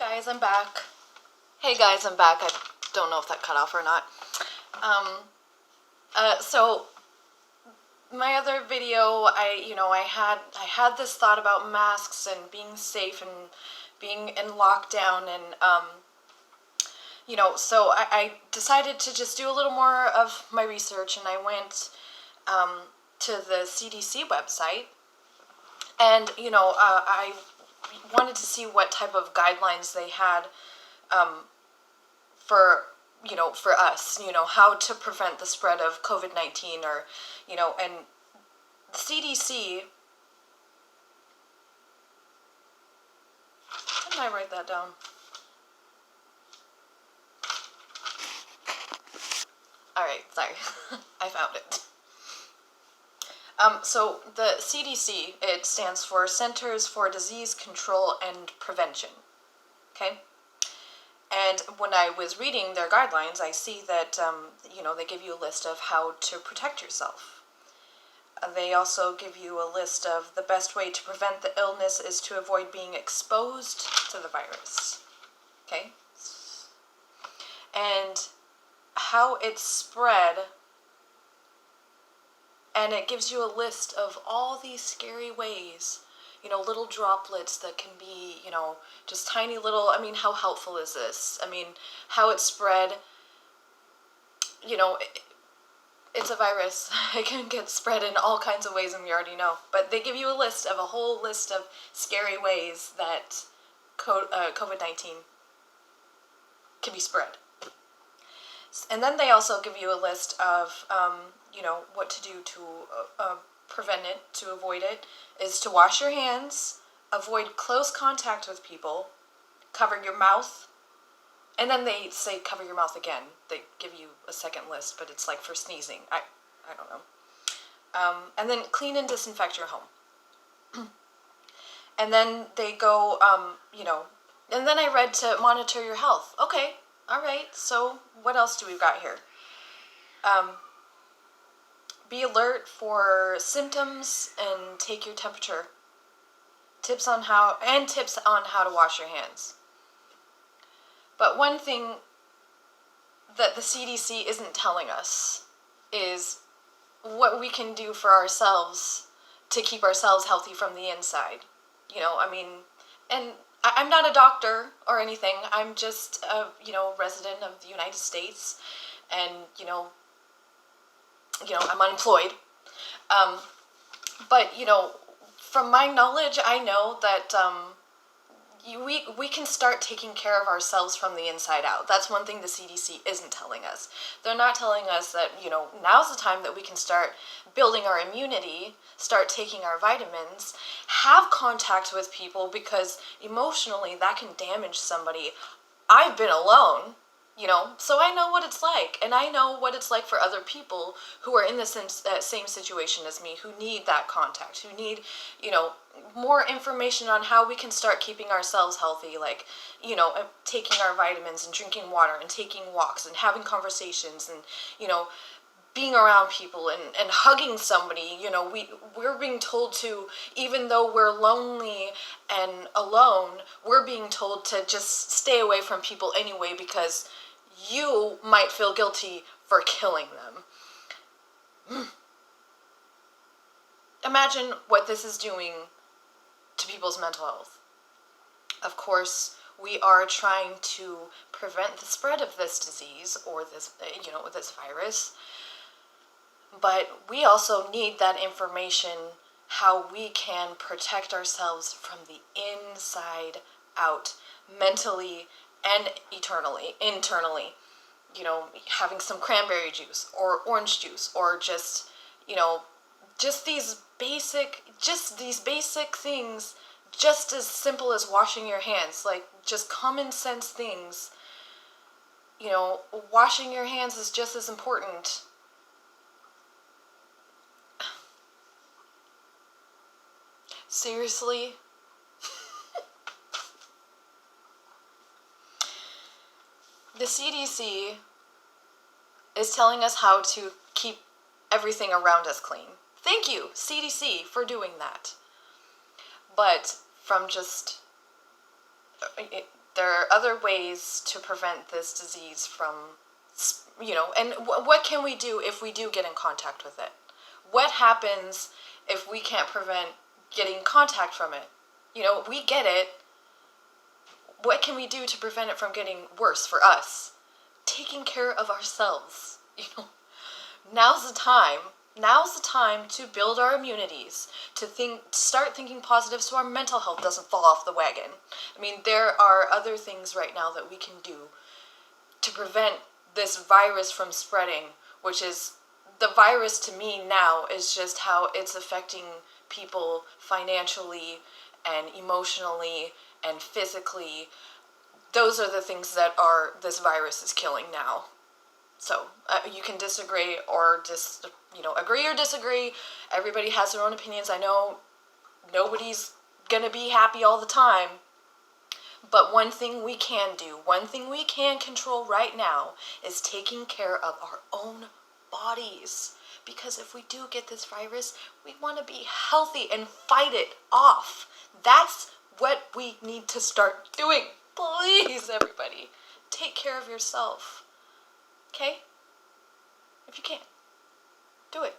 Guys, I'm back. Hey guys, I'm back. I don't know if that cut off or not. So my other video, I had this thought about masks and being safe and being in lockdown, and so I decided to just do a little more of my research, and I went to the CDC website, and I wanted to see what type of guidelines they had for for us, how to prevent the spread of COVID-19, or and the CDC. How did I write that down? All right, sorry, I found it. So the CDC, it stands for Centers for Disease Control and Prevention. Okay. And when I was reading their guidelines, I see that, they give you a list of how to protect yourself. They also give you a list of the best way to prevent the illness is to avoid being exposed to the virus. Okay? And how it's spread, and it gives you a list of all these scary ways, little droplets that can be, just tiny little, how helpful is this? How it's spread, it's a virus. It can get spread in all kinds of ways, and we already know. But they give you a whole list of scary ways that COVID-19 can be spread. And then they also give you a list of, what to do to prevent it, to avoid it, is to wash your hands, avoid close contact with people, cover your mouth, and then they say cover your mouth again. They give you a second list, but it's like for sneezing. I don't know. And then clean and disinfect your home. And then they go, and then I read to monitor your health. Okay, all right, so what else do we got here? Be alert for symptoms and take your temperature. Tips on how to wash your hands. But one thing that the CDC isn't telling us is what we can do for ourselves to keep ourselves healthy from the inside. And I'm not a doctor or anything. I'm just a, resident of the United States, and, I'm unemployed. But, from my knowledge, I know that we can start taking care of ourselves from the inside out. That's one thing the CDC isn't telling us. They're not telling us that, now's the time that we can start building our immunity, start taking our vitamins, have contact with people, because emotionally that can damage somebody. I've been alone, so I know what it's like, and I know what it's like for other people who are in the same situation as me, who need that contact, who need, more information on how we can start keeping ourselves healthy, like, taking our vitamins and drinking water and taking walks and having conversations and, being around people and hugging somebody. We're being told to, even though we're lonely and alone, we're being told to just stay away from people anyway, because you might feel guilty for killing them. Imagine what this is doing to people's mental health. Of course, we are trying to prevent the spread of this disease, or this, this virus. But we also need that information, how we can protect ourselves from the inside out, mentally and internally. Having some cranberry juice or orange juice, or just, just these basic things, just as simple as washing your hands, like just common sense things. Washing your hands is just as important. Seriously? The CDC is telling us how to keep everything around us clean. Thank you, CDC, for doing that. But from just There are other ways to prevent this disease from, and what can we do if we do get in contact with it? What happens if we can't prevent getting contact from it? We get it. What can we do to prevent it from getting worse for us? Taking care of ourselves. Now's the time. Now's the time to build our immunities, to start thinking positive so our mental health doesn't fall off the wagon. I mean, there are other things right now that we can do to prevent this virus from spreading, which is, the virus to me now is just how it's affecting people financially and emotionally and physically. Those are the things that this virus is killing now. So you can disagree or just, agree or disagree. Everybody has their own opinions. I know nobody's going to be happy all the time. But one thing we can do, one thing we can control right now is taking care of our own bodies. Because if we do get this virus, we want to be healthy and fight it off. That's what we need to start doing. Please, everybody, take care of yourself. Okay? If you can, do it.